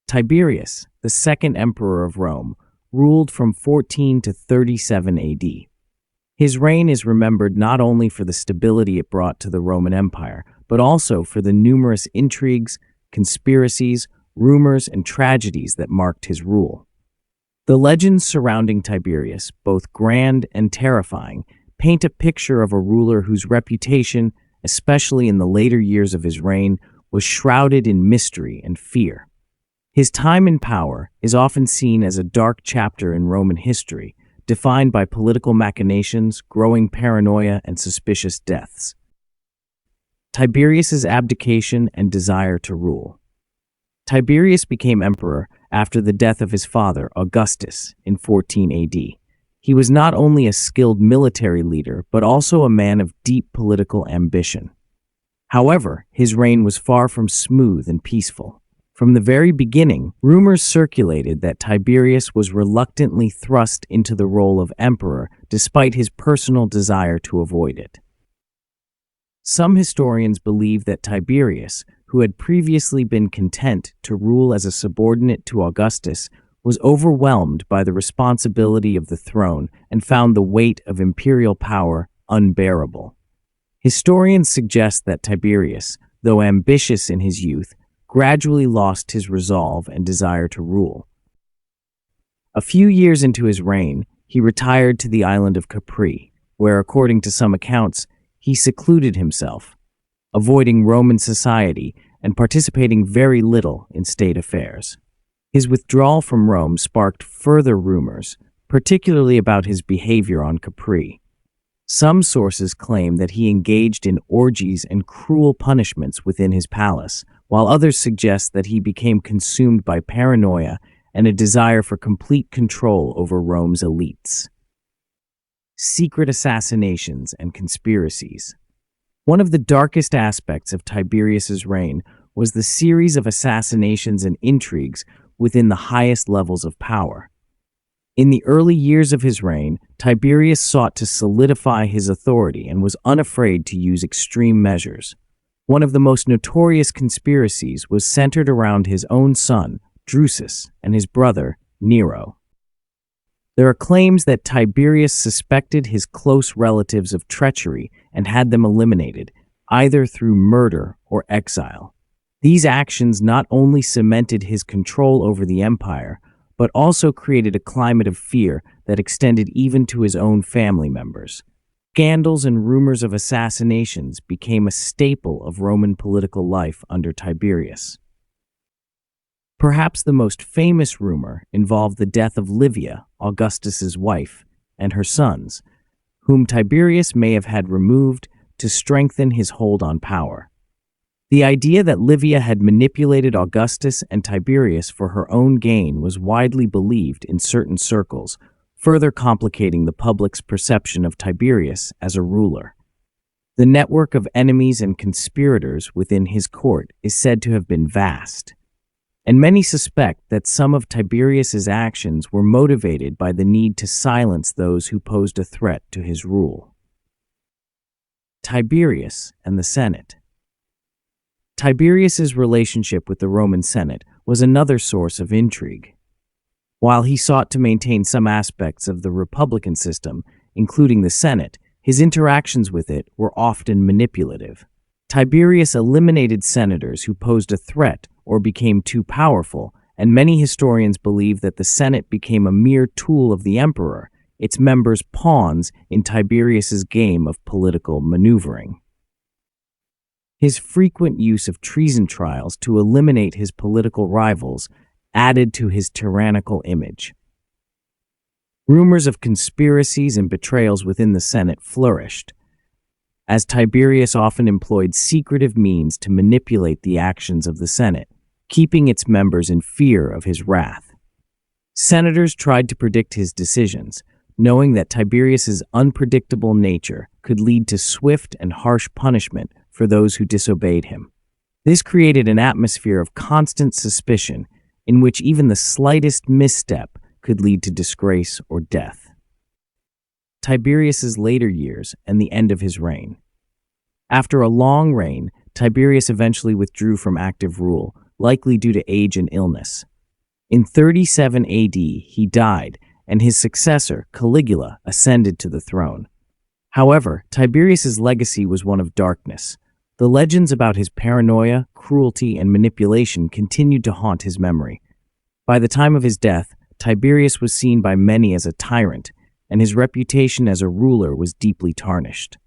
Tiberius, the second emperor of Rome, ruled from 14 to 37 AD. His reign is remembered not only for the stability it brought to the Roman Empire, but also for the numerous intrigues, conspiracies, rumors, and tragedies that marked his rule. The legends surrounding Tiberius, both grand and terrifying, paint a picture of a ruler whose reputation, especially in the later years of his reign, was shrouded in mystery and fear. His time in power is often seen as a dark chapter in Roman history, defined by political machinations, growing paranoia, and suspicious deaths. Tiberius's abdication and desire to rule. Tiberius became emperor after the death of his father, Augustus, in 14 AD. He was not only a skilled military leader, but also a man of deep political ambition. However, his reign was far from smooth and peaceful. From the very beginning, rumors circulated that Tiberius was reluctantly thrust into the role of emperor despite his personal desire to avoid it. Some historians believe that Tiberius, who had previously been content to rule as a subordinate to Augustus, was overwhelmed by the responsibility of the throne and found the weight of imperial power unbearable. Historians suggest that Tiberius, though ambitious in his youth, gradually lost his resolve and desire to rule. A few years into his reign, he retired to the island of Capri, where, according to some accounts, he secluded himself, avoiding Roman society and participating very little in state affairs. His withdrawal from Rome sparked further rumors, particularly about his behavior on Capri. Some sources claim that he engaged in orgies and cruel punishments within his palace, while others suggest that he became consumed by paranoia and a desire for complete control over Rome's elites. Secret assassinations and conspiracies. One of the darkest aspects of Tiberius's reign was the series of assassinations and intrigues within the highest levels of power. In the early years of his reign, Tiberius sought to solidify his authority and was unafraid to use extreme measures. One of the most notorious conspiracies was centered around his own son, Drusus, and his brother, Nero. There are claims that Tiberius suspected his close relatives of treachery and had them eliminated, either through murder or exile. These actions not only cemented his control over the empire, but also created a climate of fear that extended even to his own family members. Scandals and rumors of assassinations became a staple of Roman political life under Tiberius. Perhaps the most famous rumor involved the death of Livia, Augustus's wife, and her sons, whom Tiberius may have had removed to strengthen his hold on power. The idea that Livia had manipulated Augustus and Tiberius for her own gain was widely believed in certain circles, further complicating the public's perception of Tiberius as a ruler. The network of enemies and conspirators within his court is said to have been vast, and many suspect that some of Tiberius's actions were motivated by the need to silence those who posed a threat to his rule. Tiberius and the Senate. Tiberius's relationship with the Roman Senate was another source of intrigue. While he sought to maintain some aspects of the republican system, including the Senate, his interactions with it were often manipulative. Tiberius eliminated senators who posed a threat or became too powerful, and many historians believe that the Senate became a mere tool of the emperor, its members pawns in Tiberius's game of political maneuvering. His frequent use of treason trials to eliminate his political rivals added to his tyrannical image. Rumors of conspiracies and betrayals within the Senate flourished, as Tiberius often employed secretive means to manipulate the actions of the Senate, keeping its members in fear of his wrath. Senators tried to predict his decisions, knowing that Tiberius's unpredictable nature could lead to swift and harsh punishment for those who disobeyed him. This created an atmosphere of constant suspicion, in which even the slightest misstep could lead to disgrace or death. Tiberius's later years and the end of his reign. After a long reign, Tiberius eventually withdrew from active rule, likely due to age and illness. In 37 AD, he died, and his successor, Caligula, ascended to the throne. However, Tiberius's legacy was one of darkness. The legends about his paranoia, cruelty, and manipulation continued to haunt his memory. By the time of his death, Tiberius was seen by many as a tyrant, and his reputation as a ruler was deeply tarnished.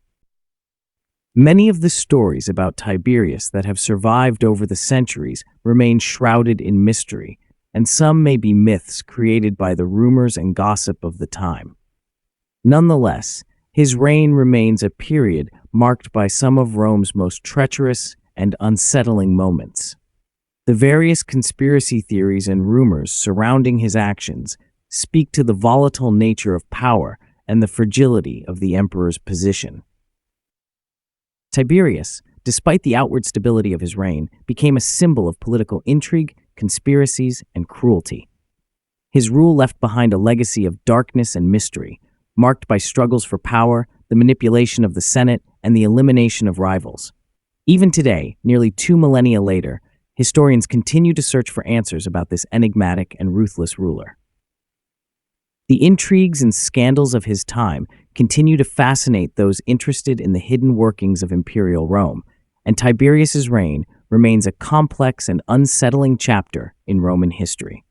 Many of the stories about Tiberius that have survived over the centuries remain shrouded in mystery, and some may be myths created by the rumors and gossip of the time. Nonetheless, his reign remains a period marked by some of Rome's most treacherous and unsettling moments. The various conspiracy theories and rumors surrounding his actions speak to the volatile nature of power and the fragility of the emperor's position. Tiberius, despite the outward stability of his reign, became a symbol of political intrigue, conspiracies, and cruelty. His rule left behind a legacy of darkness and mystery, marked by struggles for power, the manipulation of the Senate, and the elimination of rivals. Even today, nearly 2 millennia later, historians continue to search for answers about this enigmatic and ruthless ruler. The intrigues and scandals of his time continue to fascinate those interested in the hidden workings of imperial Rome, and Tiberius's reign remains a complex and unsettling chapter in Roman history.